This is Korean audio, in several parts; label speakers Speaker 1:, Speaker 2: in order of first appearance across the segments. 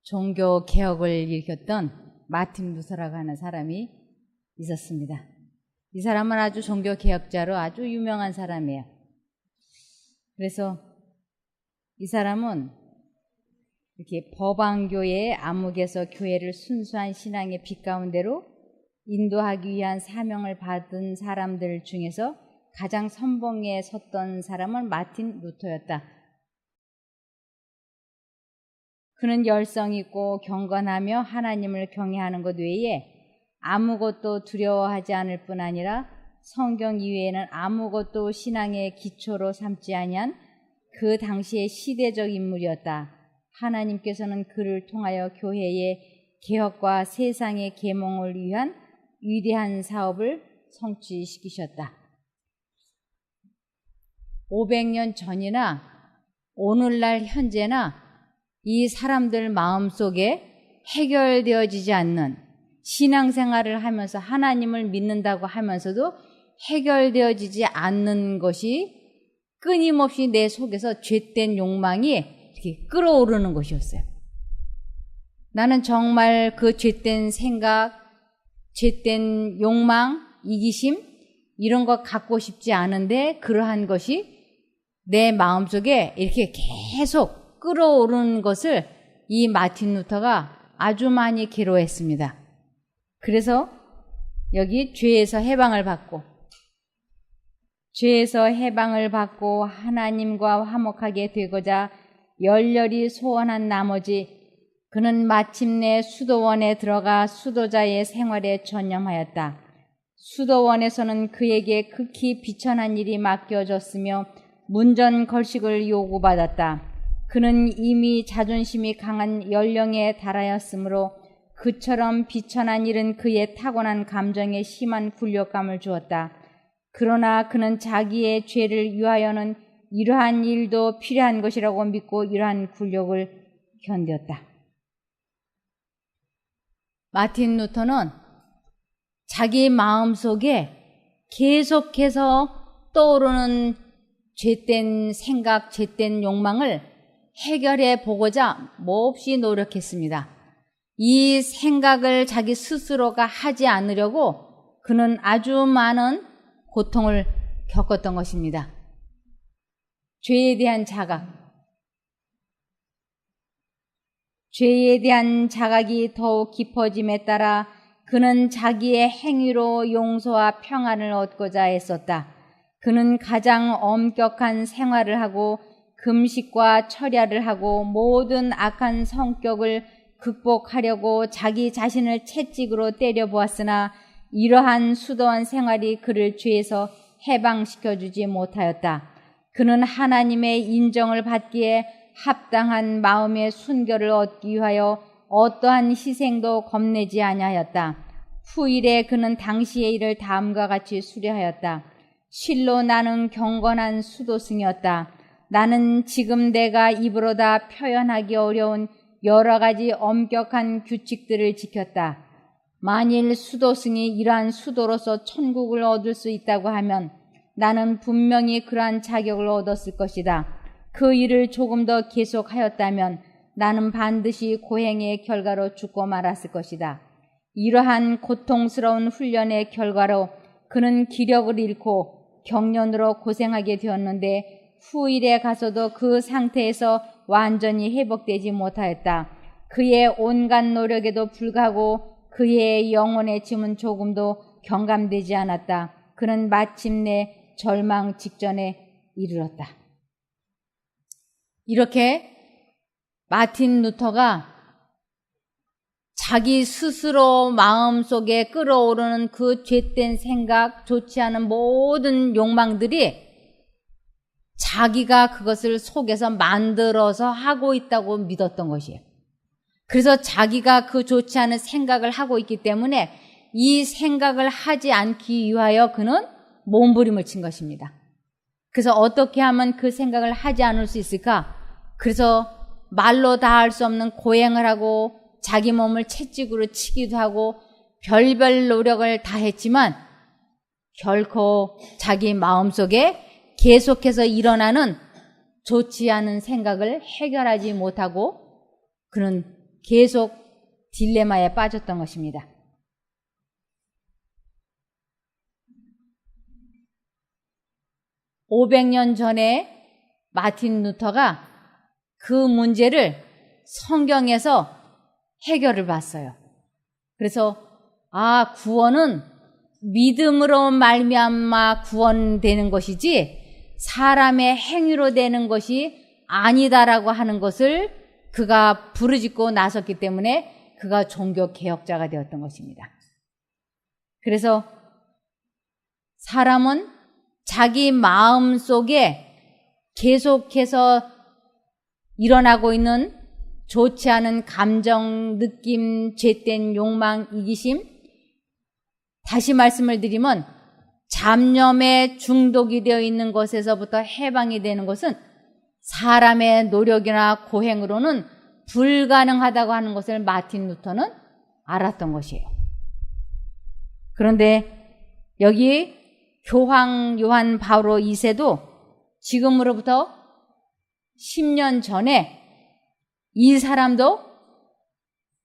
Speaker 1: 종교 개혁을 일으켰던 마틴 루터라고 하는 사람이 있었습니다. 이 사람은 아주 종교 개혁자로 아주 유명한 사람이에요. 그래서 이 사람은 이렇게 법왕교회의 암흑에서 교회를 순수한 신앙의 빛 가운데로 인도하기 위한 사명을 받은 사람들 중에서 가장 선봉에 섰던 사람은 마틴 루터였다. 그는 열성 있고 경건하며 하나님을 경외하는 것 외에 아무것도 두려워하지 않을 뿐 아니라 성경 이외에는 아무것도 신앙의 기초로 삼지 아니한 그 당시의 시대적 인물이었다. 하나님께서는 그를 통하여 교회의 개혁과 세상의 계몽을 위한 위대한 사업을 성취시키셨다. 500년 전이나 오늘날 현재나 이 사람들 마음속에 해결되어지지 않는 신앙생활을 하면서 하나님을 믿는다고 하면서도 해결되어지지 않는 것이 끊임없이 내 속에서 죄된 욕망이 이렇게 끌어오르는 것이었어요. 나는 정말 그 죄된 생각, 죄된 욕망, 이기심 이런 거 갖고 싶지 않은데 그러한 것이 내 마음속에 이렇게 계속 끌어오르는 것을 이 마틴 루터가 아주 많이 괴로워했습니다. 그래서 여기 죄에서 해방을 받고 하나님과 화목하게 되고자 열렬히 소원한 나머지 그는 마침내 수도원에 들어가 수도자의 생활에 전념하였다. 수도원에서는 그에게 극히 비천한 일이 맡겨졌으며 문전걸식을 요구받았다. 그는 이미 자존심이 강한 연령에 달하였으므로 그처럼 비천한 일은 그의 타고난 감정에 심한 굴욕감을 주었다. 그러나 그는 자기의 죄를 위하여는 이러한 일도 필요한 것이라고 믿고 이러한 굴욕을 견뎠다. 마틴 루터는 자기 마음속에 계속해서 떠오르는 죄된 생각, 죄된 욕망을 해결해 보고자 몹시 노력했습니다. 이 생각을 자기 스스로가 하지 않으려고 그는 아주 많은 고통을 겪었던 것입니다. 죄에 대한 자각이 더욱 깊어짐에 따라 그는 자기의 행위로 용서와 평안을 얻고자 애썼다. 그는 가장 엄격한 생활을 하고 금식과 철야를 하고 모든 악한 성격을 극복하려고 자기 자신을 채찍으로 때려보았으나 이러한 수도원 생활이 그를 죄에서 해방시켜주지 못하였다. 그는 하나님의 인정을 받기에 합당한 마음의 순결을 얻기 위하여 어떠한 희생도 겁내지 아니하였다. 후일에 그는 당시의 일을 다음과 같이 수려하였다. 실로 나는 경건한 수도승이었다. 나는 지금 내가 입으로 다 표현하기 어려운 여러 가지 엄격한 규칙들을 지켰다. 만일 수도승이 이러한 수도로서 천국을 얻을 수 있다고 하면 나는 분명히 그러한 자격을 얻었을 것이다. 그 일을 조금 더 계속하였다면 나는 반드시 고행의 결과로 죽고 말았을 것이다. 이러한 고통스러운 훈련의 결과로 그는 기력을 잃고 경련으로 고생하게 되었는데 후일에 가서도 그 상태에서 완전히 회복되지 못하였다. 그의 온갖 노력에도 불구하고 그의 영혼의 짐은 조금도 경감되지 않았다. 그는 마침내 절망 직전에 이르렀다. 이렇게 마틴 루터가 자기 스스로 마음속에 끌어오르는 그 죄된 생각, 좋지 않은 모든 욕망들이 자기가 그것을 속에서 만들어서 하고 있다고 믿었던 것이에요. 그래서 자기가 그 좋지 않은 생각을 하고 있기 때문에 이 생각을 하지 않기 위하여 그는 몸부림을 친 것입니다. 그래서 어떻게 하면 그 생각을 하지 않을 수 있을까? 그래서 말로 다 할 수 없는 고행을 하고 자기 몸을 채찍으로 치기도 하고 별별 노력을 다 했지만 결코 자기 마음속에 계속해서 일어나는 좋지 않은 생각을 해결하지 못하고 그는 계속 딜레마에 빠졌던 것입니다. (500년) 전에 마틴 루터가 그 문제를 성경에서 해결을 봤어요. 그래서 구원은 믿음으로 말미암아 구원되는 것이지 사람의 행위로 되는 것이 아니다라고 하는 것을 그가 부르짖고 나섰기 때문에 그가 종교 개혁자가 되었던 것입니다. 그래서 사람은 자기 마음 속에 계속해서 일어나고 있는 좋지 않은 감정, 느낌, 죄된 욕망, 이기심, 다시 말씀을 드리면 잡념에 중독이 되어 있는 것에서부터 해방이 되는 것은 사람의 노력이나 고행으로는 불가능하다고 하는 것을 마틴 루터는 알았던 것이에요. 그런데 여기 교황 요한 바오로 2세도 지금으로부터 10년 전에 이 사람도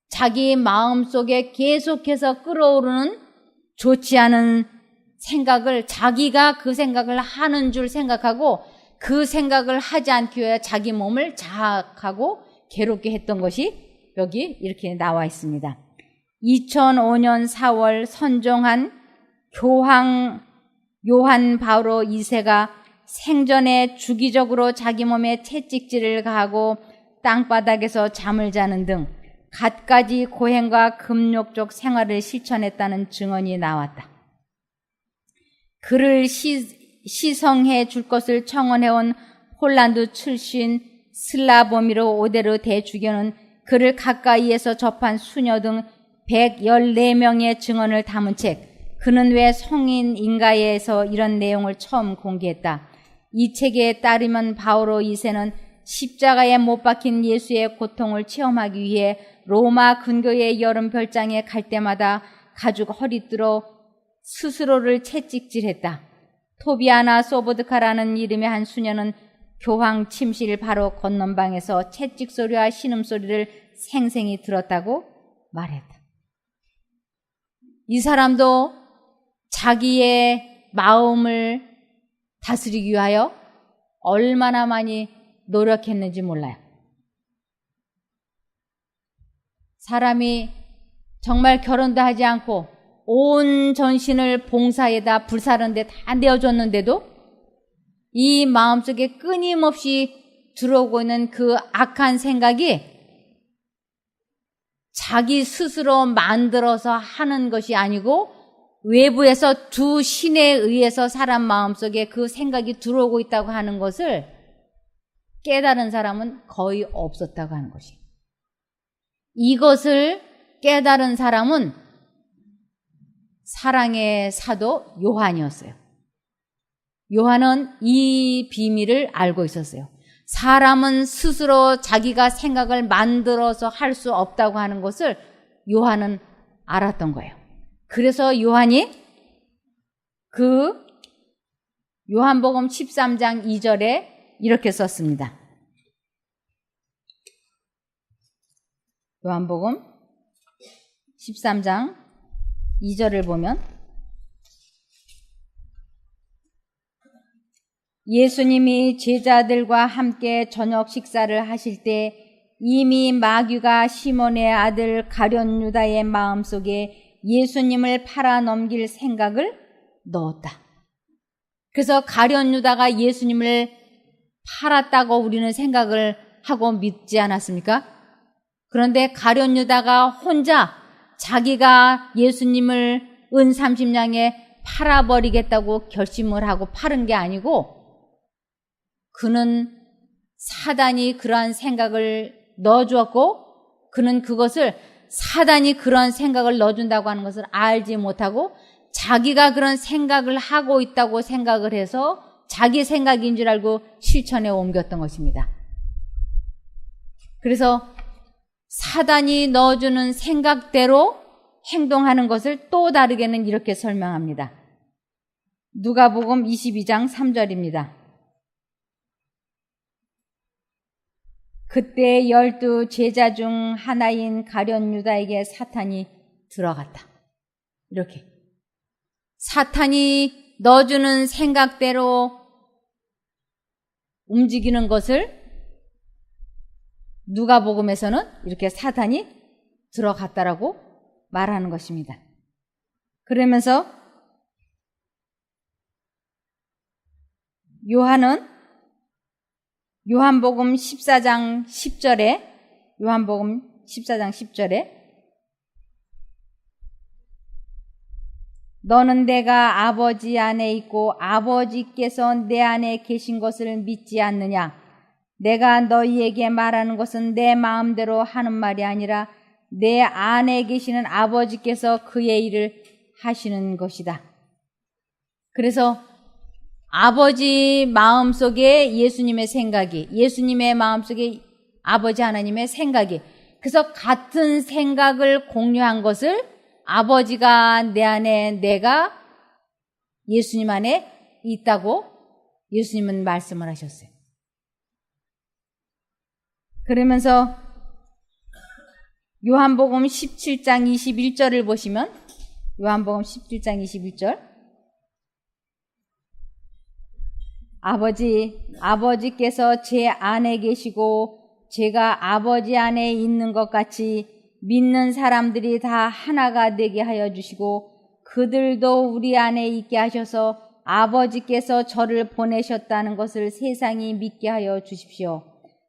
Speaker 1: 자기 마음속에 계속해서 끌어오르는 좋지 않은 생각을 자기가 그 생각을 하는 줄 생각하고 그 생각을 하지 않기 위해 자기 몸을 자학하고 괴롭게 했던 것이 여기 이렇게 나와 있습니다. 2005년 4월 선종한 교황 요한 바오로 2세가 생전에 주기적으로 자기 몸에 채찍질을 가하고 땅바닥에서 잠을 자는 등 갖가지 고행과 금욕적 생활을 실천했다는 증언이 나왔다. 그를 시성해 줄 것을 청원해온 폴란드 출신 슬라보미르 오데르 대주교는 그를 가까이에서 접한 수녀 등 114명의 증언을 담은 책 그는 왜 성인인가에서 이런 내용을 처음 공개했다. 이 책에 따르면 바오로 2세는 십자가에 못 박힌 예수의 고통을 체험하기 위해 로마 근교의 여름 별장에 갈 때마다 가죽 허리띠로 스스로를 채찍질했다. 토비아나 소보드카라는 이름의 한 수녀는 교황 침실 바로 건넌방에서 채찍소리와 신음소리를 생생히 들었다고 말했다. 이 사람도 자기의 마음을 다스리기 위하여 얼마나 많이 노력했는지 몰라요. 사람이 정말 결혼도 하지 않고 온 전신을 봉사에다 불사른 데 다 내어줬는데도 이 마음속에 끊임없이 들어오고 있는 그 악한 생각이 자기 스스로 만들어서 하는 것이 아니고 외부에서 두 신에 의해서 사람 마음속에 그 생각이 들어오고 있다고 하는 것을 깨달은 사람은 거의 없었다고 하는 것이. 이것을 깨달은 사람은 사랑의 사도 요한이었어요. 요한은 이 비밀을 알고 있었어요. 사람은 스스로 자기가 생각을 만들어서 할 수 없다고 하는 것을 요한은 알았던 거예요. 그래서 요한이 그 요한복음 13장 2절에 이렇게 썼습니다. 요한복음 13장 2절을 보면 예수님이 제자들과 함께 저녁 식사를 하실 때 이미 마귀가 시몬의 아들 가룟 유다의 마음속에 예수님을 팔아 넘길 생각을 넣었다. 그래서 가룟 유다가 예수님을 팔았다고 우리는 생각을 하고 믿지 않았습니까? 그런데 가룟 유다가 혼자 자기가 예수님을 은 30냥에 팔아버리겠다고 결심을 하고 팔은 게 아니고 그는 사단이 그러한 생각을 넣어주었고 그는 그것을 사단이 그런 생각을 넣어준다고 하는 것을 알지 못하고 자기가 그런 생각을 하고 있다고 생각을 해서 자기 생각인 줄 알고 실천에 옮겼던 것입니다. 그래서 사단이 넣어주는 생각대로 행동하는 것을 또 다르게는 이렇게 설명합니다. 누가복음 22장 3절입니다. 그때 12 제자 중 하나인 가룟 유다에게 사탄이 들어갔다. 이렇게 사탄이 넣어주는 생각대로 움직이는 것을 누가복음에서는 이렇게 사탄이 들어갔다라고 말하는 것입니다. 그러면서 요한은 요한복음 14장 10절에 너는 내가 아버지 안에 있고 아버지께서 내 안에 계신 것을 믿지 않느냐? 내가 너희에게 말하는 것은 내 마음대로 하는 말이 아니라 내 안에 계시는 아버지께서 그의 일을 하시는 것이다. 그래서 아버지 마음속에 예수님의 생각이, 예수님의 마음속에 아버지 하나님의 생각이, 그래서 같은 생각을 공유한 것을 아버지가 내 안에, 내가 예수님 안에 있다고 예수님은 말씀을 하셨어요. 그러면서 요한복음 17장 21절을 보시면, 요한복음 17장 21절, 아버지께서 제 안에 계시고 제가 아버지 안에 있는 것 같이 믿는 사람들이 다 하나가 되게 하여 주시고 그들도 우리 안에 있게 하셔서 아버지께서 저를 보내셨다는 것을 세상이 믿게 하여 주십시오.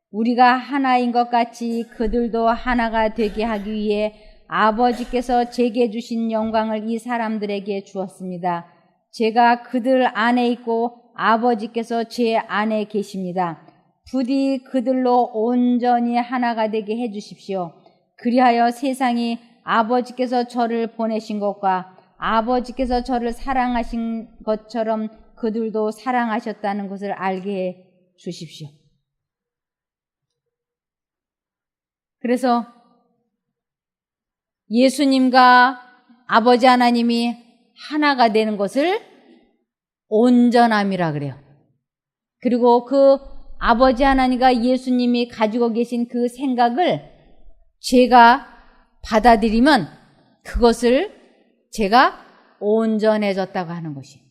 Speaker 1: 우리가 하나인 것 같이 그들도 하나가 되게 하기 위해 아버지께서 제게 주신 영광을 이 사람들에게 주었습니다. 제가 그들 안에 있고 아버지께서 제 안에 계십니다. 부디 그들로 온전히 하나가 되게 해 주십시오. 그리하여 세상이 아버지께서 저를 보내신 것과 아버지께서 저를 사랑하신 것처럼 그들도 사랑하셨다는 것을 알게 해 주십시오. 그래서 예수님과 아버지 하나님이 하나가 되는 것을 온전함이라 그래요. 그리고 그 아버지 하나님과 예수님이 가지고 계신 그 생각을 제가 받아들이면 그것을 제가 온전해졌다고 하는 것이에요.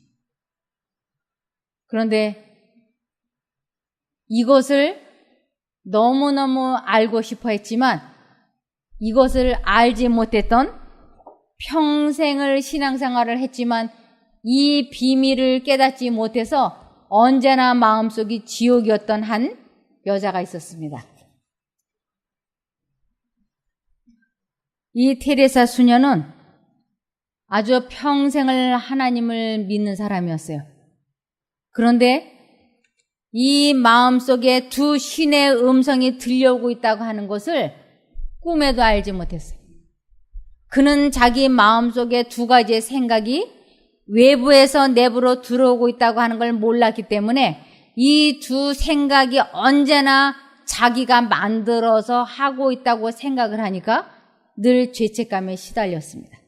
Speaker 1: 그런데 이것을 너무너무 알고 싶어 했지만 이것을 알지 못했던, 평생을 신앙생활을 했지만 이 비밀을 깨닫지 못해서 언제나 마음속이 지옥이었던 한 여자가 있었습니다. 이 테레사 수녀는 아주 평생을 하나님을 믿는 사람이었어요. 그런데 이 마음속에 두 신의 음성이 들려오고 있다고 하는 것을 꿈에도 알지 못했어요. 그는 자기 마음속에 두 가지의 생각이 외부에서 내부로 들어오고 있다고 하는 걸 몰랐기 때문에 이 두 생각이 언제나 자기가 만들어서 하고 있다고 생각을 하니까 늘 죄책감에 시달렸습니다.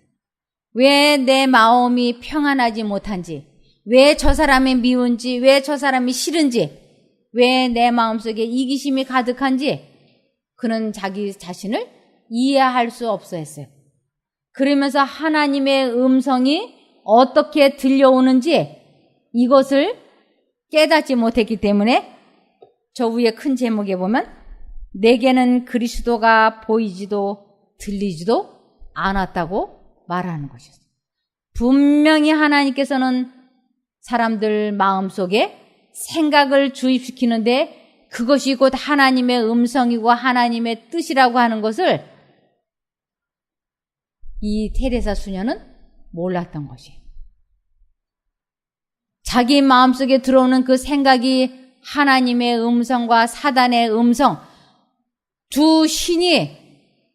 Speaker 1: 왜 내 마음이 평안하지 못한지, 왜 저 사람이 미운지, 왜 저 사람이 싫은지, 왜 내 마음속에 이기심이 가득한지 그는 자기 자신을 이해할 수 없어 했어요. 그러면서 하나님의 음성이 어떻게 들려오는지 이것을 깨닫지 못했기 때문에 저 위에 큰 제목에 보면 내게는 그리스도가 보이지도 들리지도 않았다고 말하는 것이었어요. 분명히 하나님께서는 사람들 마음속에 생각을 주입시키는데 그것이 곧 하나님의 음성이고 하나님의 뜻이라고 하는 것을 이 테레사 수녀는 몰랐던 것이에요. 자기 마음속에 들어오는 그 생각이 하나님의 음성과 사단의 음성, 두 신이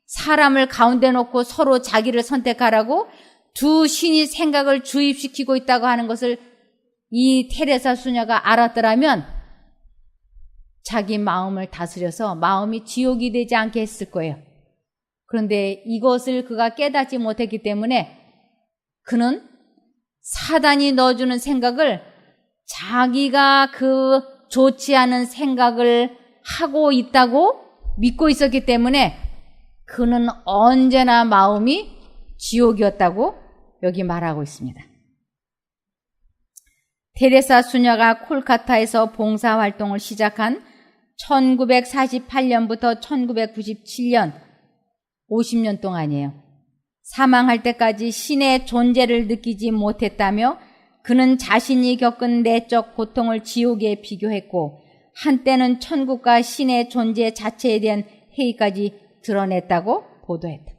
Speaker 1: 사람을 가운데 놓고 서로 자기를 선택하라고 두 신이 생각을 주입시키고 있다고 하는 것을 이 테레사 수녀가 알았더라면 자기 마음을 다스려서 마음이 지옥이 되지 않게 했을 거예요. 그런데 이것을 그가 깨닫지 못했기 때문에 그는 사단이 넣어주는 생각을 자기가 그 좋지 않은 생각을 하고 있다고 믿고 있었기 때문에 그는 언제나 마음이 지옥이었다고 여기 말하고 있습니다. 테레사 수녀가 콜카타에서 봉사활동을 시작한 1948년부터 1997년 50년 동안이에요. 사망할 때까지 신의 존재를 느끼지 못했다며 그는 자신이 겪은 내적 고통을 지옥에 비교했고 한때는 천국과 신의 존재 자체에 대한 회의까지 드러냈다고 보도했다.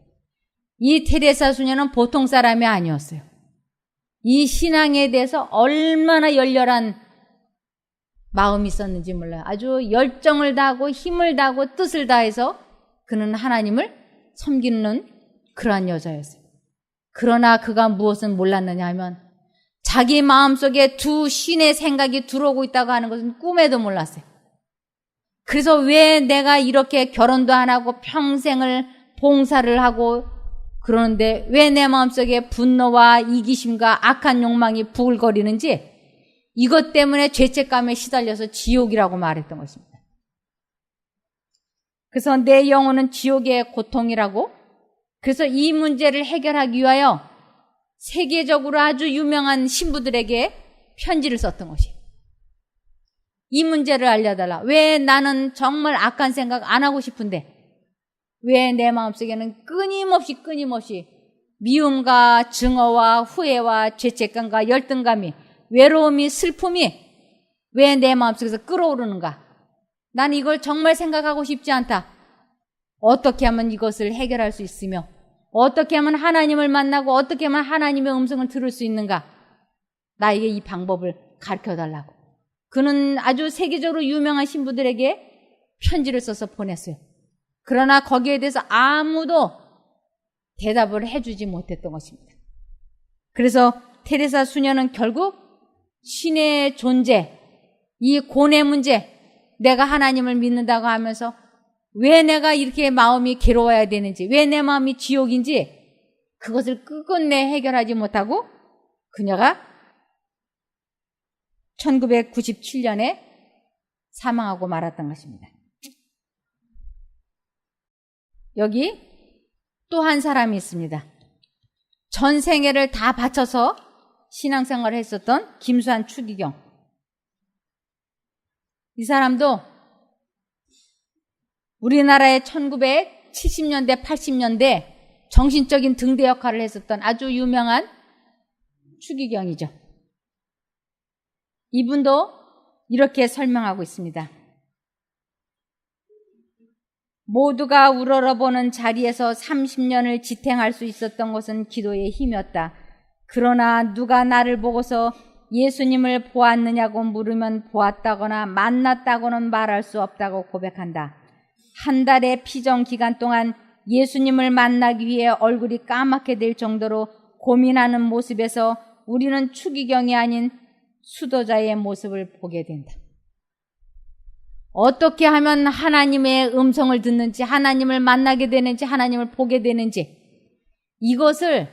Speaker 1: 이 테레사 수녀는 보통 사람이 아니었어요. 이 신앙에 대해서 얼마나 열렬한 마음이 있었는지 몰라요. 아주 열정을 다하고 힘을 다하고 뜻을 다해서 그는 하나님을 섬기는 그러한 여자였어요. 그러나 그가 무엇을 몰랐느냐 하면 자기 마음속에 두 신의 생각이 들어오고 있다고 하는 것은 꿈에도 몰랐어요. 그래서 왜 내가 이렇게 결혼도 안 하고 평생을 봉사를 하고 그러는데 왜 내 마음속에 분노와 이기심과 악한 욕망이 부글거리는지 이것 때문에 죄책감에 시달려서 지옥이라고 말했던 것입니다. 그래서 내 영혼은 지옥의 고통이라고, 그래서 이 문제를 해결하기 위하여 세계적으로 아주 유명한 신부들에게 편지를 썼던 것이에요. 이 문제를 알려달라. 왜 나는 정말 악한 생각 안 하고 싶은데 왜 내 마음속에는 끊임없이 미움과 증오와 후회와 죄책감과 열등감이, 외로움이, 슬픔이 왜 내 마음속에서 끓어오르는가? 난 이걸 정말 생각하고 싶지 않다. 어떻게 하면 이것을 해결할 수 있으며 어떻게 하면 하나님을 만나고 어떻게 하면 하나님의 음성을 들을 수 있는가? 나에게 이 방법을 가르쳐달라고. 그는 아주 세계적으로 유명한 신부들에게 편지를 써서 보냈어요. 그러나 거기에 대해서 아무도 대답을 해주지 못했던 것입니다. 그래서 테레사 수녀는 결국 신의 존재, 이 고뇌 문제, 내가 하나님을 믿는다고 하면서 왜 내가 이렇게 마음이 괴로워야 되는지, 왜 내 마음이 지옥인지 그것을 끝끝내 해결하지 못하고 그녀가 1997년에 사망하고 말았던 것입니다. 여기 또 한 사람이 있습니다. 전 생애를 다 바쳐서 신앙생활을 했었던 김수환 추기경. 이 사람도 우리나라의 1970년대, 80년대 정신적인 등대 역할을 했었던 아주 유명한 추기경이죠. 이분도 이렇게 설명하고 있습니다. 모두가 우러러보는 자리에서 30년을 지탱할 수 있었던 것은 기도의 힘이었다. 그러나 누가 나를 보고서 예수님을 보았느냐고 물으면 보았다거나 만났다고는 말할 수 없다고 고백한다. 한 달의 피정 기간 동안 예수님을 만나기 위해 얼굴이 까맣게 될 정도로 고민하는 모습에서 우리는 추기경이 아닌 수도자의 모습을 보게 된다. 어떻게 하면 하나님의 음성을 듣는지, 하나님을 만나게 되는지, 하나님을 보게 되는지 이것을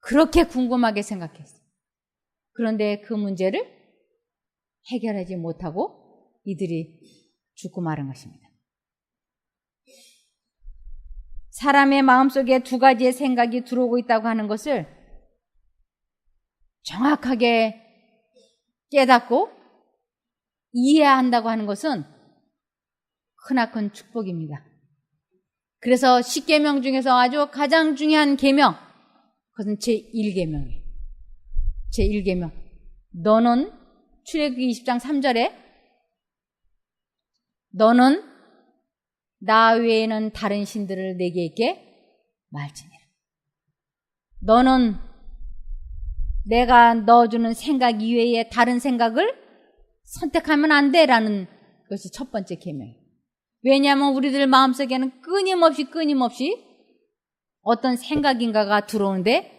Speaker 1: 그렇게 궁금하게 생각했어요. 그런데 그 문제를 해결하지 못하고 이들이 죽고 마른 것입니다. 사람의 마음속에 두 가지의 생각이 들어오고 있다고 하는 것을 정확하게 깨닫고 이해해야 한다고 하는 것은 크나큰 축복입니다. 그래서 10계명 중에서 아주 가장 중요한 계명, 그것은 제1계명이에요. 제1계명. 너는 출애굽기 20장 3절에 너는 나 외에는 다른 신들을 내게 있게 말지니라. 너는 내가 넣어주는 생각 이외에 다른 생각을 선택하면 안 돼라는 것이 첫 번째 계명이에요. 왜냐하면 우리들 마음속에는 끊임없이 어떤 생각인가가 들어오는데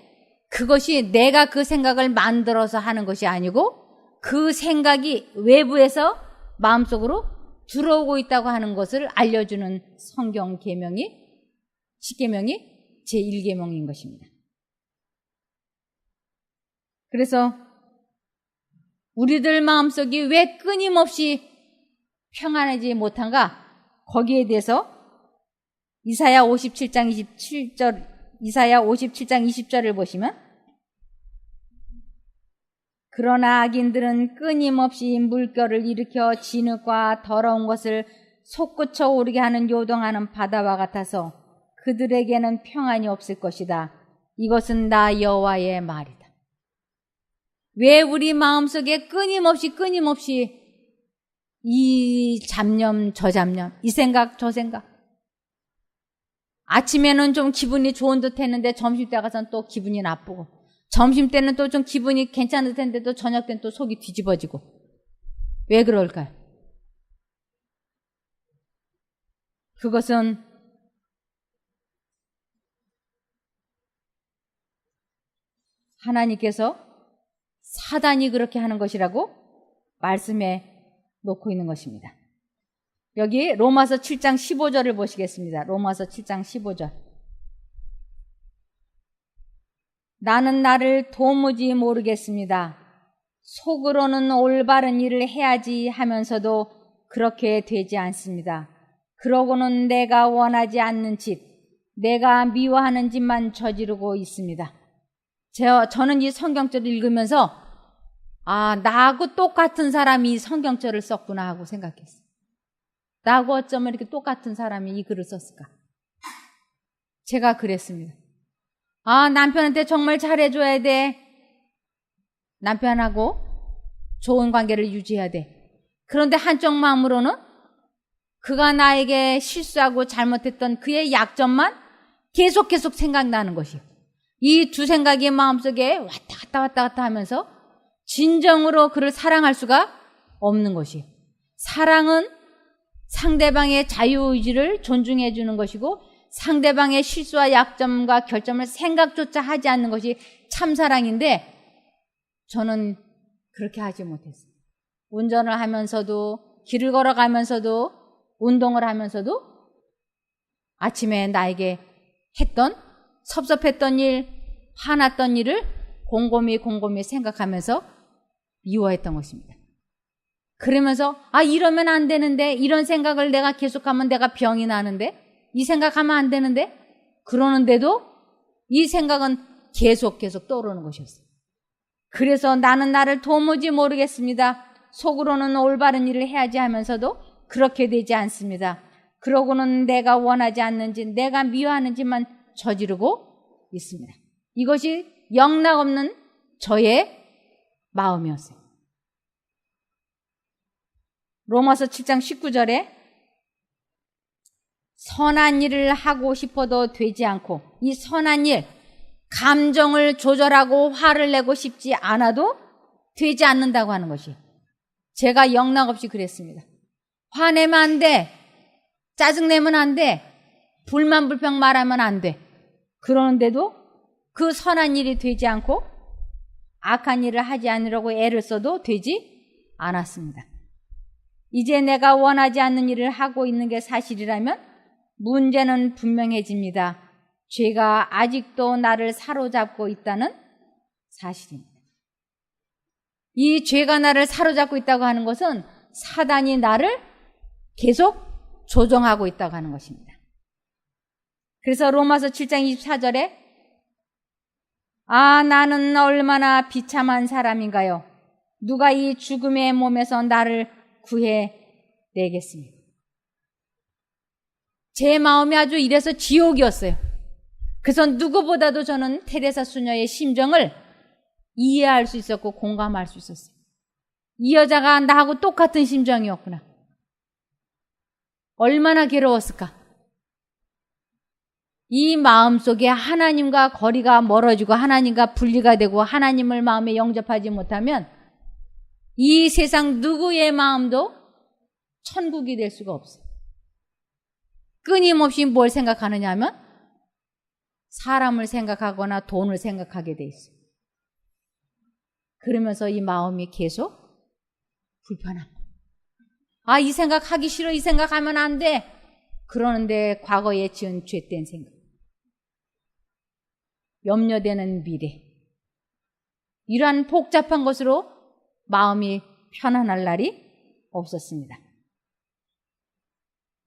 Speaker 1: 그것이 내가 그 생각을 만들어서 하는 것이 아니고 그 생각이 외부에서 마음속으로 들어오고 있다고 하는 것을 알려주는 성경 계명이 10계명이 제1계명인 것입니다. 그래서 우리들 마음속이 왜 끊임없이 평안하지 못한가? 거기에 대해서 이사야 57장 20절을 보시면, 그러나 악인들은 끊임없이 물결을 일으켜 진흙과 더러운 것을 솟구쳐 오르게 하는 요동하는 바다와 같아서 그들에게는 평안이 없을 것이다. 이것은 나 여호와의 말이다. 왜 우리 마음속에 끊임없이 이 잡념 저 잡념, 이 생각 저 생각, 아침에는 좀 기분이 좋은 듯 했는데 점심때 가서는 또 기분이 나쁘고, 점심때는 또 좀 기분이 괜찮을 텐데도 저녁 때는 또 속이 뒤집어지고, 왜 그럴까요? 그것은 하나님께서 사단이 그렇게 하는 것이라고 말씀해 놓고 있는 것입니다. 여기 로마서 7장 15절을 보시겠습니다. 로마서 7장 15절. 나는 나를 도무지 모르겠습니다. 속으로는 올바른 일을 해야지 하면서도 그렇게 되지 않습니다. 그러고는 내가 원하지 않는 짓, 내가 미워하는 짓만 저지르고 있습니다. 저는 이 성경절을 읽으면서 나하고 똑같은 사람이 이 성경절을 썼구나 하고 생각했어요. 나하고 어쩌면 이렇게 똑같은 사람이 이 글을 썼을까? 제가 그랬습니다. 남편한테 정말 잘해줘야 돼. 남편하고 좋은 관계를 유지해야 돼. 그런데 한쪽 마음으로는 그가 나에게 실수하고 잘못했던 그의 약점만 계속 생각나는 것이에요. 이 두 생각이 마음속에 왔다 갔다 하면서 진정으로 그를 사랑할 수가 없는 것이에요. 사랑은 상대방의 자유의지를 존중해 주는 것이고, 상대방의 실수와 약점과 결점을 생각조차 하지 않는 것이 참사랑인데, 저는 그렇게 하지 못했어요. 운전을 하면서도, 길을 걸어가면서도, 운동을 하면서도 아침에 나에게 했던 섭섭했던 일, 화났던 일을 곰곰이 생각하면서 미워했던 것입니다. 그러면서 이러면 안 되는데, 이런 생각을 내가 계속하면 내가 병이 나는데, 이 생각하면 안 되는데, 그러는데도 이 생각은 계속 떠오르는 것이었어요. 그래서 나는 나를 도무지 모르겠습니다. 속으로는 올바른 일을 해야지 하면서도 그렇게 되지 않습니다. 그러고는 내가 원하지 않는 짓, 내가 미워하는 짓만 저지르고 있습니다. 이것이 영락없는 저의 마음이었어요. 로마서 7장 19절에 선한 일을 하고 싶어도 되지 않고, 이 선한 일, 감정을 조절하고 화를 내고 싶지 않아도 되지 않는다고 하는 것이, 제가 영락없이 그랬습니다. 화내면 안 돼. 짜증내면 안 돼. 불만 불평 말하면 안 돼. 그러는데도 그 선한 일이 되지 않고 악한 일을 하지 않으려고 애를 써도 되지 않았습니다. 이제 내가 원하지 않는 일을 하고 있는 게 사실이라면 문제는 분명해집니다. 죄가 아직도 나를 사로잡고 있다는 사실입니다. 이 죄가 나를 사로잡고 있다고 하는 것은 사단이 나를 계속 조종하고 있다고 하는 것입니다. 그래서 로마서 7장 24절에 나는 얼마나 비참한 사람인가요? 누가 이 죽음의 몸에서 나를 구해내겠습니까? 제 마음이 아주 이래서 지옥이었어요. 그래서 누구보다도 저는 테레사 수녀의 심정을 이해할 수 있었고 공감할 수 있었어요. 이 여자가 나하고 똑같은 심정이었구나. 얼마나 괴로웠을까? 이 마음속에 하나님과 거리가 멀어지고 하나님과 분리가 되고 하나님을 마음에 영접하지 못하면 이 세상 누구의 마음도 천국이 될 수가 없어요. 끊임없이 뭘 생각하느냐 하면 사람을 생각하거나 돈을 생각하게 돼 있어요. 그러면서 이 마음이 계속 불편한 거예요. 이 생각하기 싫어. 이 생각하면 안 돼. 그러는데 과거에 지은 죄된 생각, 염려되는 미래, 이러한 복잡한 것으로 마음이 편안할 날이 없었습니다.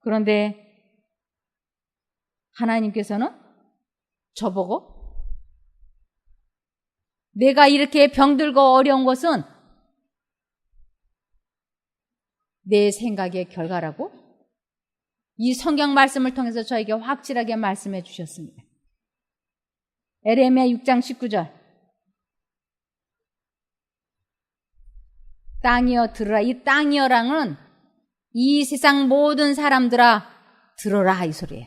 Speaker 1: 그런데 하나님께서는 저보고 내가 이렇게 병들고 어려운 것은 내 생각의 결과라고 이 성경 말씀을 통해서 저에게 확실하게 말씀해 주셨습니다. 에레미야 6장 19절. 땅이여 들으라. 이 땅이여랑은 이 세상 모든 사람들아 들어라 이 소리예요.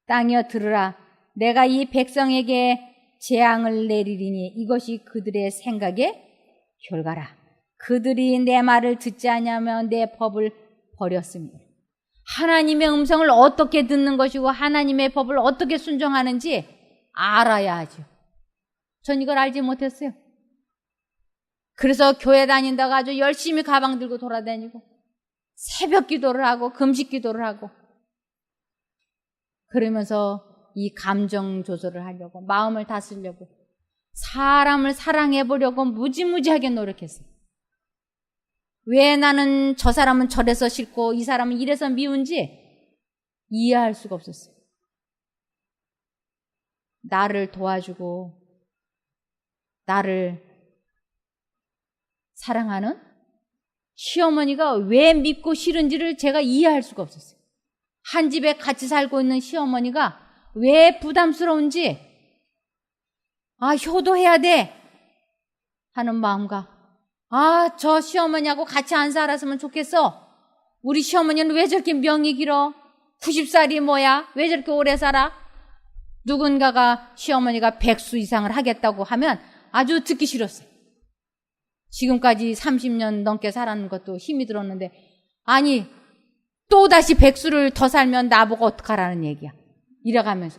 Speaker 1: 땅이여 들으라. 내가 이 백성에게 재앙을 내리리니 이것이 그들의 생각의 결과라. 그들이 내 말을 듣지 아니하며 내 법을 버렸습니다. 하나님의 음성을 어떻게 듣는 것이고 하나님의 법을 어떻게 순종하는지 알아야 하죠. 전 이걸 알지 못했어요. 그래서 교회 다닌다가 아주 열심히 가방 들고 돌아다니고 새벽 기도를 하고 금식 기도를 하고 그러면서 이 감정 조절을 하려고 마음을 다스리려고 사람을 사랑해 보려고 무지무지하게 노력했어요. 왜 나는 저 사람은 저래서 싫고 이 사람은 이래서 미운지 이해할 수가 없었어요. 나를 도와주고 나를 사랑하는 시어머니가 왜 믿고 싫은지를 제가 이해할 수가 없었어요. 한 집에 같이 살고 있는 시어머니가 왜 부담스러운지 효도해야 돼 하는 마음과 저 시어머니하고 같이 안 살았으면 좋겠어. 우리 시어머니는 왜 저렇게 명이 길어? 90살이 뭐야? 왜 저렇게 오래 살아? 누군가가 시어머니가 100수 이상을 하겠다고 하면 아주 듣기 싫었어요. 지금까지 30년 넘게 살았는 것도 힘이 들었는데 아니 또다시 100수를 더 살면 나보고 어떡하라는 얘기야. 이래가면서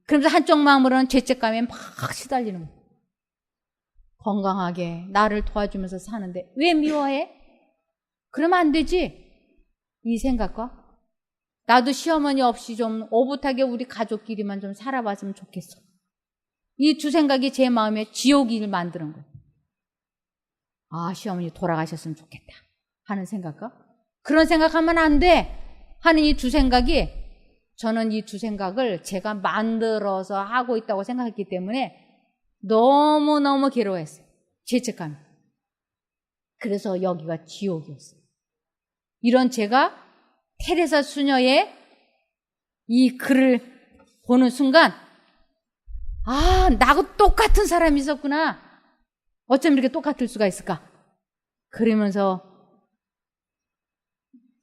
Speaker 1: 그러면서 한쪽 마음으로는 죄책감에 막 시달리는 거예요. 건강하게 나를 도와주면서 사는데 왜 미워해? 그러면 안 되지. 이 생각과 나도 시어머니 없이 좀 오붓하게 우리 가족끼리만 좀 살아봤으면 좋겠어. 이 두 생각이 제 마음에 지옥을 만드는 거예요. 시어머니 돌아가셨으면 좋겠다 하는 생각과 그런 생각하면 안 돼 하는 이 두 생각이 저는 이 두 생각을 제가 만들어서 하고 있다고 생각했기 때문에 너무너무 괴로워했어요. 죄책감이. 그래서 여기가 지옥이었어요. 이런 제가 테레사 수녀의 이 글을 보는 순간 나하고 똑같은 사람이 있었구나. 어쩜 이렇게 똑같을 수가 있을까? 그러면서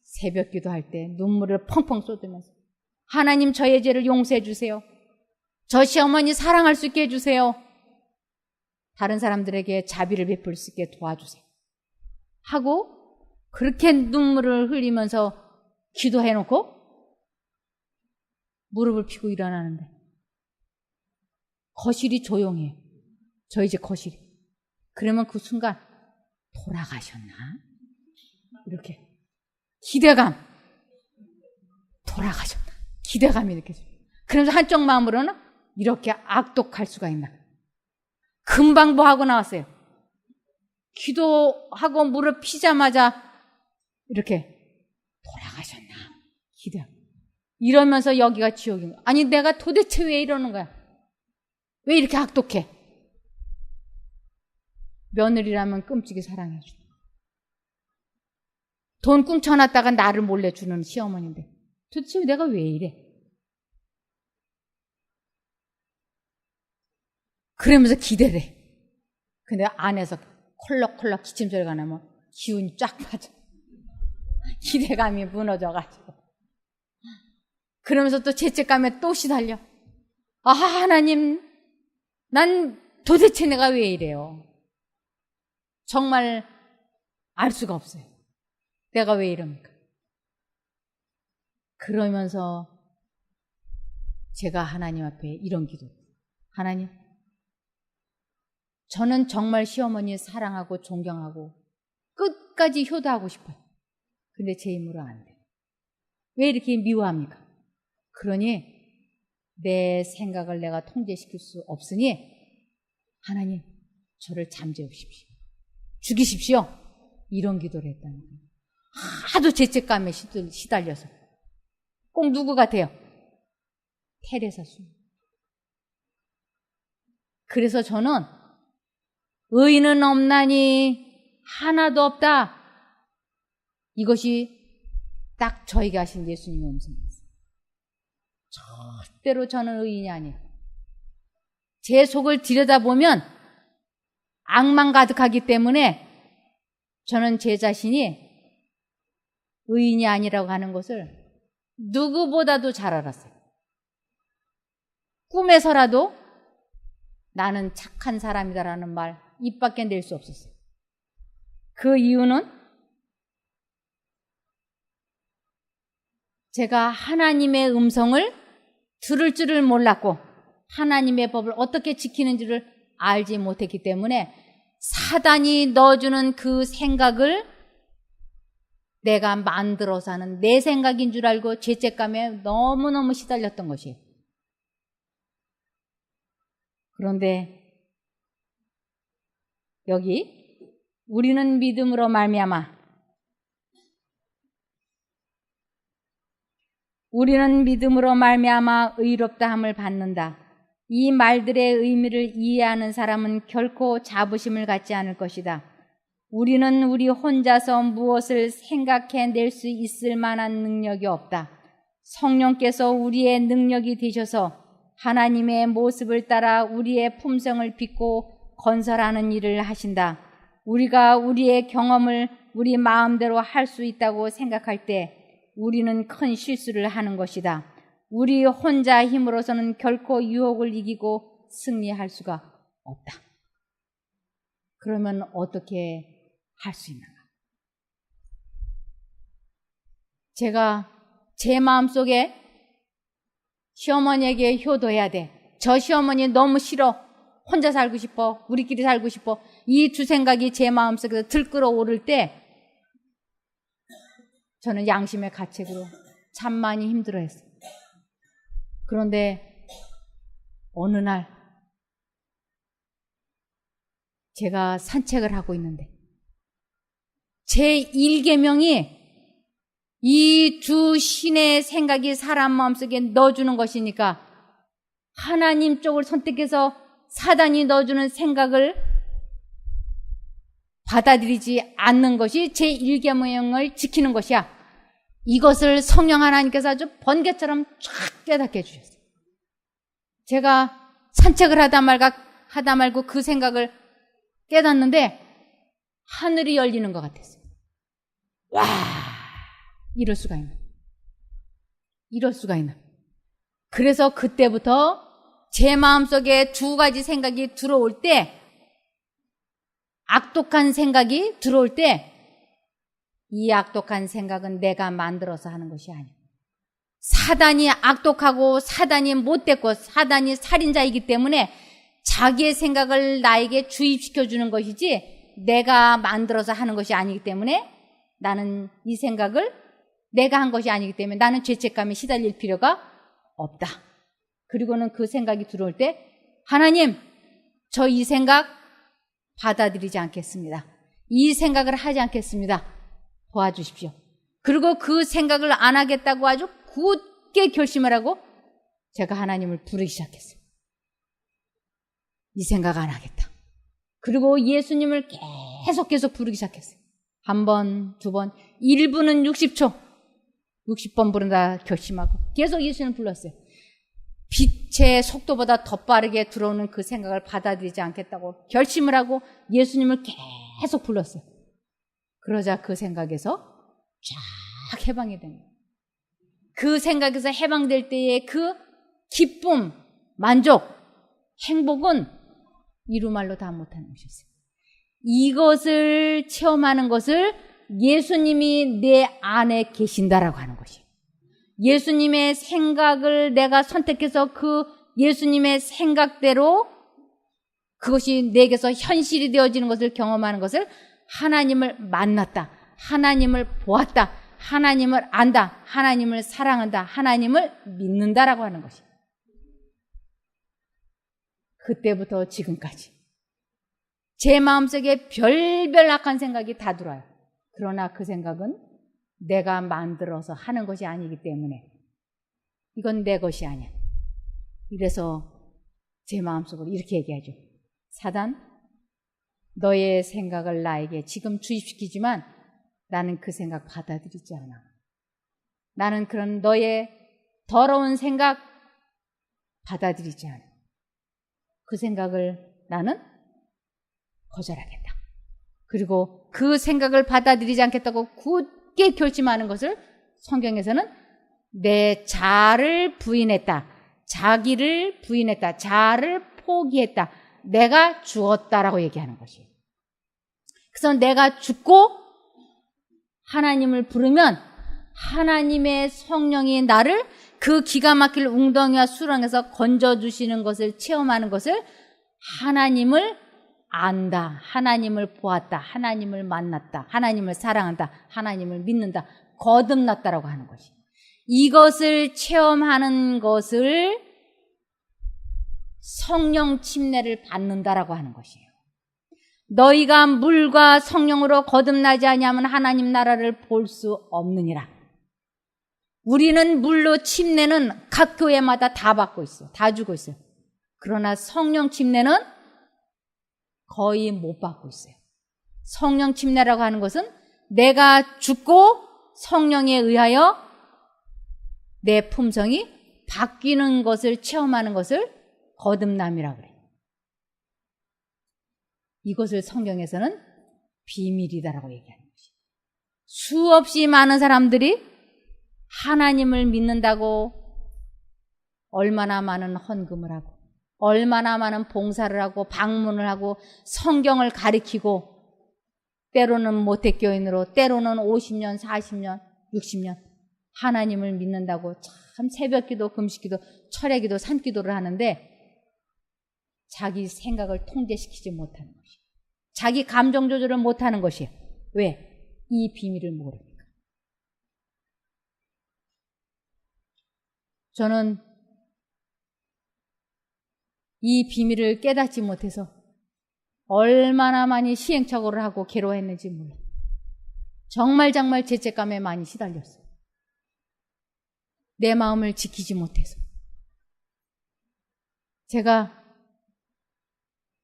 Speaker 1: 새벽 기도할 때 눈물을 펑펑 쏟으면서 하나님 저의 죄를 용서해 주세요. 저 시어머니 사랑할 수 있게 해주세요. 다른 사람들에게 자비를 베풀 수 있게 도와주세요. 하고 그렇게 눈물을 흘리면서 기도해놓고 무릎을 펴고 일어나는데 거실이 조용해요. 저희 집 거실이. 그러면 그 순간 돌아가셨나? 이렇게 기대감. 돌아가셨나? 기대감이 느껴져요. 그러면서 한쪽 마음으로는 이렇게 악독할 수가 있나? 금방 뭐 하고 나왔어요. 기도하고 무릎 피자마자 이렇게 돌아가셨나? 기대. 이러면서 여기가 지옥인 거야. 아니 내가 도대체 왜 이러는 거야? 왜 이렇게 악독해? 며느리라면 끔찍이 사랑해줘. 돈 꿍쳐놨다가 나를 몰래 주는 시어머니인데 도대체 내가 왜 이래? 그러면서 기대를 해. 근데 안에서 콜록콜록 기침소리가 나면 기운이 쫙 빠져. 기대감이 무너져가지고. 그러면서 또 죄책감에 또 시달려. 하나님, 난 도대체 내가 왜 이래요? 정말 알 수가 없어요. 내가 왜 이럽니까? 그러면서 제가 하나님 앞에 이런 기도. 하나님, 저는 정말 시어머니 사랑하고 존경하고 끝까지 효도하고 싶어요. 근데 제 힘으로 안 돼요. 왜 이렇게 미워합니까? 그러니 내 생각을 내가 통제시킬 수 없으니 하나님 저를 잠재우십시오. 죽이십시오. 이런 기도를 했다는 거예요. 하도 죄책감에 시달려서. 꼭 누구 같아요? 테레사 수. 그래서 저는 의인은 없나니 하나도 없다. 이것이 딱 저에게 하신 예수님의 음성이었어요. 절대로 저는 의인이 아니에요. 제 속을 들여다보면 악만 가득하기 때문에 저는 제 자신이 의인이 아니라고 하는 것을 누구보다도 잘 알았어요. 꿈에서라도 나는 착한 사람이다라는 말 입 밖에 낼 수 없었어요. 그 이유는 제가 하나님의 음성을 들을 줄을 몰랐고 하나님의 법을 어떻게 지키는지를 알지 못했기 때문에 사단이 넣어주는 그 생각을 내가 만들어서 하는 내 생각인 줄 알고 죄책감에 너무너무 시달렸던 것이에요. 그런데 여기 우리는 믿음으로 말미암아 의롭다함을 받는다. 이 말들의 의미를 이해하는 사람은 결코 자부심을 갖지 않을 것이다. 우리는 우리 혼자서 무엇을 생각해낼 수 있을 만한 능력이 없다. 성령께서 우리의 능력이 되셔서 하나님의 모습을 따라 우리의 품성을 빚고 건설하는 일을 하신다. 우리가 우리의 경험을 우리 마음대로 할 수 있다고 생각할 때 우리는 큰 실수를 하는 것이다. 우리 혼자 힘으로서는 결코 유혹을 이기고 승리할 수가 없다. 그러면 어떻게 할 수 있는가? 제가 제 마음속에 시어머니에게 효도해야 돼. 저 시어머니 너무 싫어. 혼자 살고 싶어. 우리끼리 살고 싶어. 이 두 생각이 제 마음속에서 들끓어 오를 때 저는 양심의 가책으로 참 많이 힘들어했어요. 그런데 어느 날 제가 산책을 하고 있는데 제 1계명이 이 두 신의 생각이 사람 마음속에 넣어주는 것이니까 하나님 쪽을 선택해서 사단이 넣어주는 생각을 받아들이지 않는 것이 제 1계명을 지키는 것이야. 이것을 성령 하나님께서 아주 번개처럼 쫙 깨닫게 해주셨어요. 제가 산책을 하다 말고 그 생각을 깨닫는데 하늘이 열리는 것 같았어요. 와, 이럴 수가 있나. 그래서 그때부터 제 마음속에 두 가지 생각이 들어올 때, 악독한 생각이 들어올 때, 이 악독한 생각은 내가 만들어서 하는 것이 아니에요. 사단이 악독하고 사단이 못됐고 사단이 살인자이기 때문에 자기의 생각을 나에게 주입시켜주는 것이지 내가 만들어서 하는 것이 아니기 때문에 나는 이 생각을 내가 한 것이 아니기 때문에 나는 죄책감에 시달릴 필요가 없다. 그리고는 그 생각이 들어올 때 하나님, 저 이 생각 받아들이지 않겠습니다. 이 생각을 하지 않겠습니다. 도와주십시오. 그리고 그 생각을 안 하겠다고 아주 굳게 결심을 하고 제가 하나님을 부르기 시작했어요. 이 생각 안 하겠다. 그리고 예수님을 계속 부르기 시작했어요. 한 번, 두 번, 1분은 60초. 60번 부른다 결심하고 계속 예수님을 불렀어요. 빛의 속도보다 더 빠르게 들어오는 그 생각을 받아들이지 않겠다고 결심을 하고 예수님을 계속 불렀어요. 그러자 그 생각에서 쫙 해방이 됩니다. 그 생각에서 해방될 때의 그 기쁨, 만족, 행복은 이루 말로 다 못하는 것이었어요. 이것을 체험하는 것을 예수님이 내 안에 계신다라고 하는 것이에요. 예수님의 생각을 내가 선택해서 그 예수님의 생각대로 그것이 내게서 현실이 되어지는 것을 경험하는 것을 하나님을 만났다, 하나님을 보았다, 하나님을 안다, 하나님을 사랑한다, 하나님을 믿는다라고 하는 것이에요. 그때부터 지금까지 제 마음속에 별별 악한 생각이 다 들어와요. 그러나 그 생각은 내가 만들어서 하는 것이 아니기 때문에 이건 내 것이 아니야. 이래서 제 마음속으로 이렇게 얘기하죠. 사단, 너의 생각을 나에게 지금 주입시키지만 나는 그 생각 받아들이지 않아. 나는 그런 너의 더러운 생각 받아들이지 않아. 그 생각을 나는 거절하겠다. 그리고 그 생각을 받아들이지 않겠다고 굳게 결심하는 것을 성경에서는 내 자를 부인했다. 자기를 부인했다. 자를 포기했다. 내가 죽었다라고 얘기하는 것이에요. 그래서 내가 죽고 하나님을 부르면 하나님의 성령이 나를 그 기가 막힐 웅덩이와 수렁에서 건져주시는 것을 체험하는 것을 하나님을 안다, 하나님을 보았다, 하나님을 만났다, 하나님을 사랑한다, 하나님을 믿는다, 거듭났다라고 하는 것이에요. 이것을 체험하는 것을 성령 침례를 받는다라고 하는 것이에요. 너희가 물과 성령으로 거듭나지 아니하면 하나님 나라를 볼 수 없느니라. 우리는 물로 침례는 각 교회마다 다 받고 있어요. 다 주고 있어요. 그러나 성령 침례는 거의 못 받고 있어요. 성령 침례라고 하는 것은 내가 죽고 성령에 의하여 내 품성이 바뀌는 것을 체험하는 것을 거듭남이라고 그래요. 이것을 성경에서는 비밀이다라고 얘기하는 것이에요. 수없이 많은 사람들이 하나님을 믿는다고 얼마나 많은 헌금을 하고 얼마나 많은 봉사를 하고 방문을 하고 성경을 가리키고 때로는 모태교인으로 때로는 50년, 40년, 60년 하나님을 믿는다고 참 새벽기도, 금식기도, 철야기도, 산기도를 하는데 자기 생각을 통제시키지 못하는 것이에요. 자기 감정 조절을 못하는 것이에요. 왜? 이 비밀을 모르니까. 저는 이 비밀을 깨닫지 못해서 얼마나 많이 시행착오를 하고 괴로워했는지 몰라. 정말 죄책감에 많이 시달렸어요. 내 마음을 지키지 못해서. 제가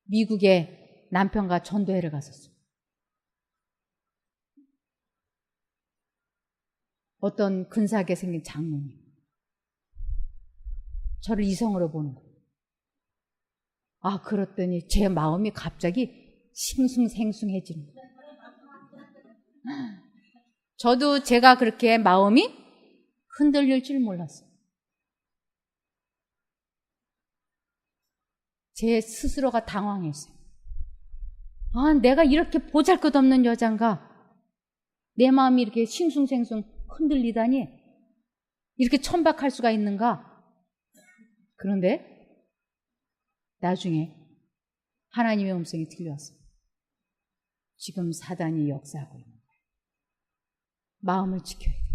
Speaker 1: 미국에 남편과 전도회를 갔었어요. 어떤 근사하게 생긴 장로님. 저를 이성으로 보는 거예요. 아, 그랬더니 제 마음이 갑자기 싱숭생숭해지는 거예요. 저도 제가 그렇게 마음이 흔들릴 줄 몰랐어요. 제 스스로가 당황했어요. 아, 내가 이렇게 보잘것없는 여잔가? 내 마음이 이렇게 싱숭생숭 흔들리다니 이렇게 천박할 수가 있는가? 그런데 나중에 하나님의 음성이 들려왔어요. 지금 사단이 역사하고 있는 거예요. 마음을 지켜야 돼요.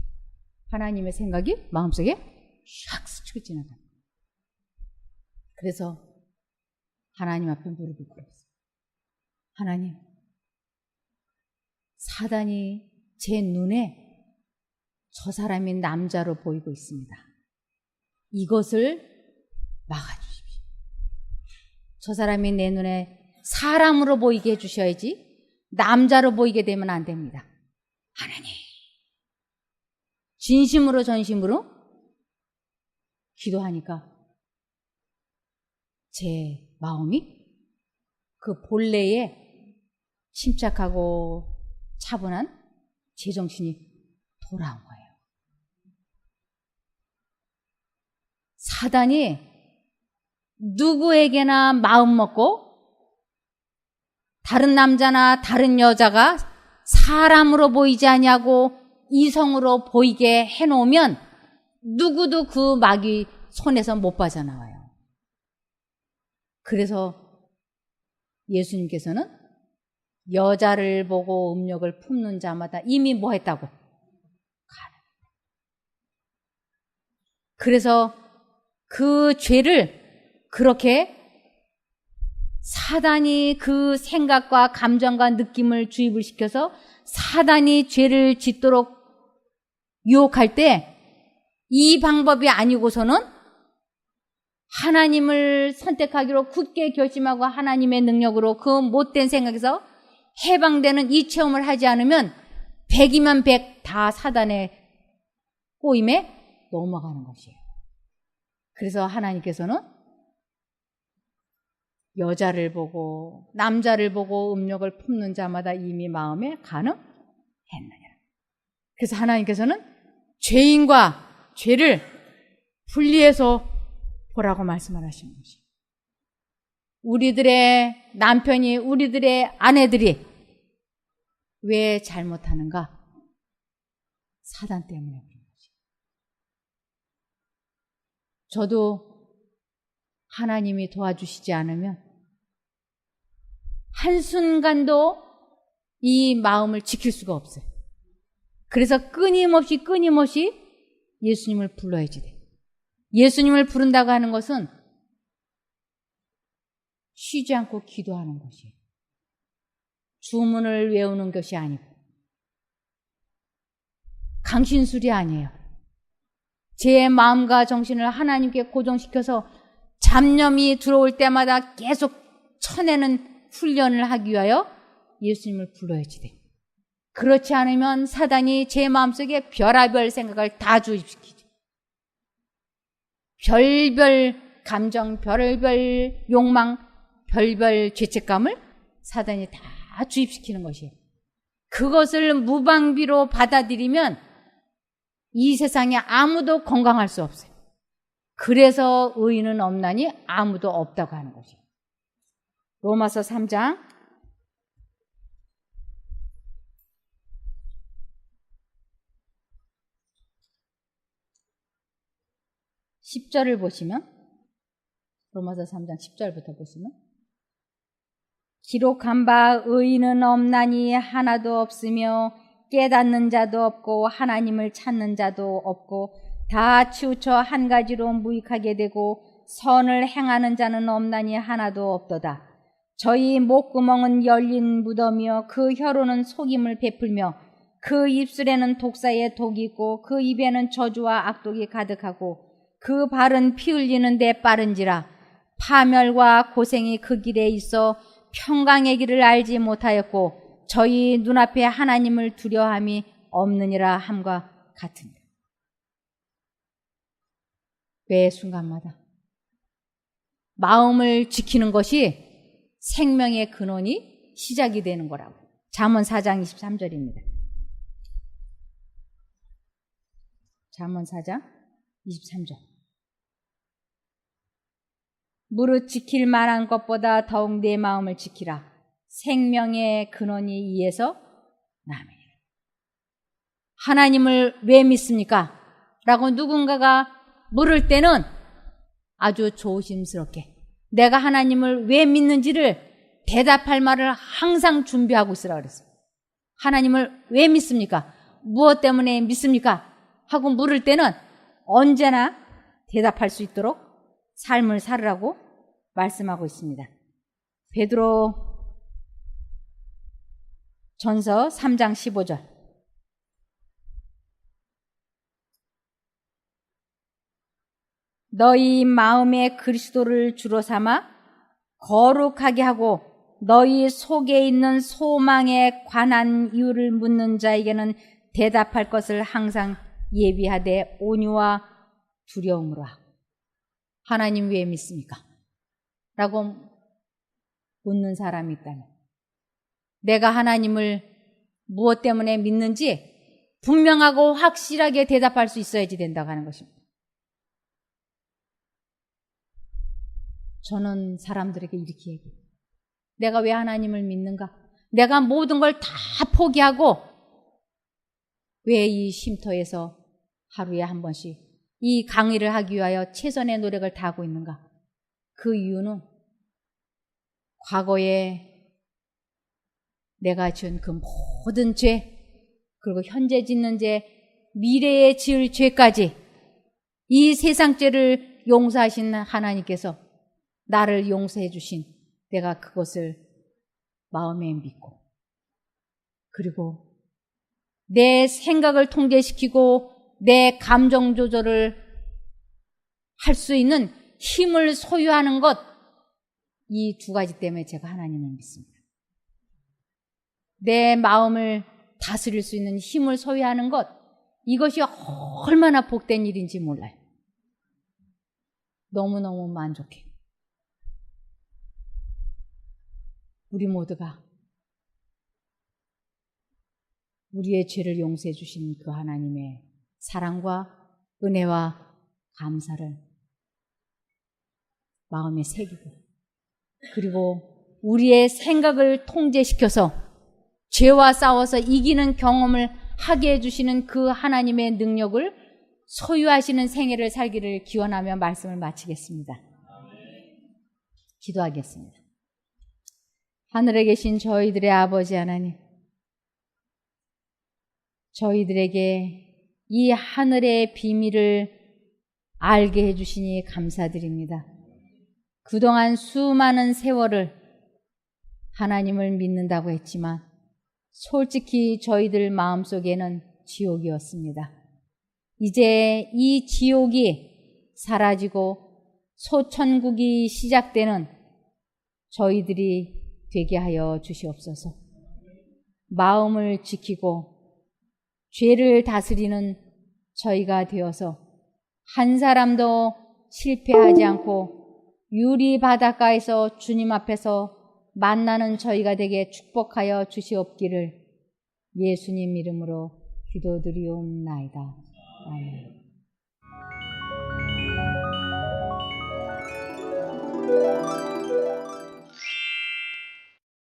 Speaker 1: 하나님의 생각이 마음속에 샥 스치고 지나가요. 그래서 하나님 앞에 무릎을 꿇었어요. 하나님, 사단이 제 눈에 저 사람이 남자로 보이고 있습니다. 이것을 막아주십시오. 저 사람이 내 눈에 사람으로 보이게 해주셔야지 남자로 보이게 되면 안 됩니다. 하나님, 진심으로 전심으로 기도하니까 제 마음이 그 본래의 침착하고 차분한 제정신이 돌아온 거예요. 사단이 누구에게나 마음 먹고 다른 남자나 다른 여자가 사람으로 보이지 아니하고 이성으로 보이게 해놓으면 누구도 그 마귀 손에서 못 빠져나와요. 그래서 예수님께서는 여자를 보고 음욕을 품는 자마다 이미 뭐 했다고? 그래서 그 죄를 그렇게 사단이 그 생각과 감정과 느낌을 주입을 시켜서 사단이 죄를 짓도록 유혹할 때 이 방법이 아니고서는 하나님을 선택하기로 굳게 결심하고 하나님의 능력으로 그 못된 생각에서 해방되는 이 체험을 하지 않으면 100이면 100 다 사단의 꼬임에 넘어가는 것이에요. 그래서 하나님께서는 여자를 보고 남자를 보고 음욕을 품는 자마다 이미 마음에 가늠했느니라. 그래서 하나님께서는 죄인과 죄를 분리해서 보라고 말씀을 하시는 것이에요. 우리들의 남편이, 우리들의 아내들이 왜 잘못하는가? 사단 때문에 그런 것이에요. 저도 하나님이 도와주시지 않으면 한순간도 이 마음을 지킬 수가 없어요. 그래서 끊임없이 예수님을 불러야지 돼. 예수님을 부른다고 하는 것은 쉬지 않고 기도하는 것이에요. 주문을 외우는 것이 아니고 강신술이 아니에요. 제 마음과 정신을 하나님께 고정시켜서 잡념이 들어올 때마다 계속 쳐내는 훈련을 하기 위하여 예수님을 불러야지 돼. 그렇지 않으면 사단이 제 마음속에 별의별 생각을 다 주입시키죠. 별별 감정, 별별 욕망, 별별 죄책감을 사단이 다 주입시키는 것이에요. 그것을 무방비로 받아들이면 이 세상에 아무도 건강할 수 없어요. 그래서 의인은 없나니 아무도 없다고 하는 것이에요. 로마서 3장 10절을 보시면, 로마서 3장 10절부터 보시면, 기록한 바 의인은 없나니 하나도 없으며 깨닫는 자도 없고 하나님을 찾는 자도 없고 다 치우쳐 한 가지로 무익하게 되고 선을 행하는 자는 없나니 하나도 없도다. 저희 목구멍은 열린 무덤이요 그 혀로는 속임을 베풀며 그 입술에는 독사의 독이 있고 그 입에는 저주와 악독이 가득하고 그 발은 피 흘리는 데 빠른지라. 파멸과 고생이 그 길에 있어 평강의 길을 알지 못하였고 저희 눈앞에 하나님을 두려워함이 없느니라 함과 같으니라. 매 순간마다 마음을 지키는 것이 생명의 근원이 시작이 되는 거라고. 잠언 4장 23절입니다. 잠언 4장 23절. 무릇 지킬 만한 것보다 더욱 내 마음을 지키라. 생명의 근원이 이에서 남이라. 하나님을 왜 믿습니까? 라고 누군가가 물을 때는 아주 조심스럽게 내가 하나님을 왜 믿는지를 대답할 말을 항상 준비하고 있으라 그랬어요. 하나님을 왜 믿습니까? 무엇 때문에 믿습니까? 하고 물을 때는 언제나 대답할 수 있도록 삶을 살으라고 말씀하고 있습니다. 베드로 전서 3장 15절. 너희 마음에 그리스도를 주로 삼아 거룩하게 하고 너희 속에 있는 소망에 관한 이유를 묻는 자에게는 대답할 것을 항상 예비하되 온유와 두려움으로 하고. 하나님 왜 믿습니까? 라고 묻는 사람이 있다면 내가 하나님을 무엇 때문에 믿는지 분명하고 확실하게 대답할 수 있어야지 된다고 하는 것입니다. 저는 사람들에게 이렇게 얘기해요. 내가 왜 하나님을 믿는가? 내가 모든 걸 다 포기하고 왜 이 쉼터에서 하루에 한 번씩 이 강의를 하기 위하여 최선의 노력을 다하고 있는가? 그 이유는 과거에 내가 지은 그 모든 죄, 그리고 현재 짓는 죄, 미래에 지을 죄까지 이 세상 죄를 용서하신 하나님께서 나를 용서해 주신 내가 그것을 마음에 믿고 그리고 내 생각을 통제시키고 내 감정 조절을 할 수 있는 힘을 소유하는 것, 이 두 가지 때문에 제가 하나님을 믿습니다. 내 마음을 다스릴 수 있는 힘을 소유하는 것, 이것이 얼마나 복된 일인지 몰라요. 너무너무 만족해요. 우리 모두가 우리의 죄를 용서해 주신 그 하나님의 사랑과 은혜와 감사를 마음에 새기고, 그리고 우리의 생각을 통제시켜서 죄와 싸워서 이기는 경험을 하게 해주시는 그 하나님의 능력을 소유하시는 생애를 살기를 기원하며 말씀을 마치겠습니다. 기도하겠습니다. 하늘에 계신 저희들의 아버지 하나님, 저희들에게 이 하늘의 비밀을 알게 해주시니 감사드립니다. 그동안 수많은 세월을 하나님을 믿는다고 했지만 솔직히 저희들 마음속에는 지옥이었습니다. 이제 이 지옥이 사라지고 소천국이 시작되는 저희들이 되게 하여 주시옵소서. 마음을 지키고 죄를 다스리는 저희가 되어서 한 사람도 실패하지 않고 유리 바닷가에서 주님 앞에서 만나는 저희가 되게 축복하여 주시옵기를 예수님 이름으로 기도드리옵나이다. 아멘.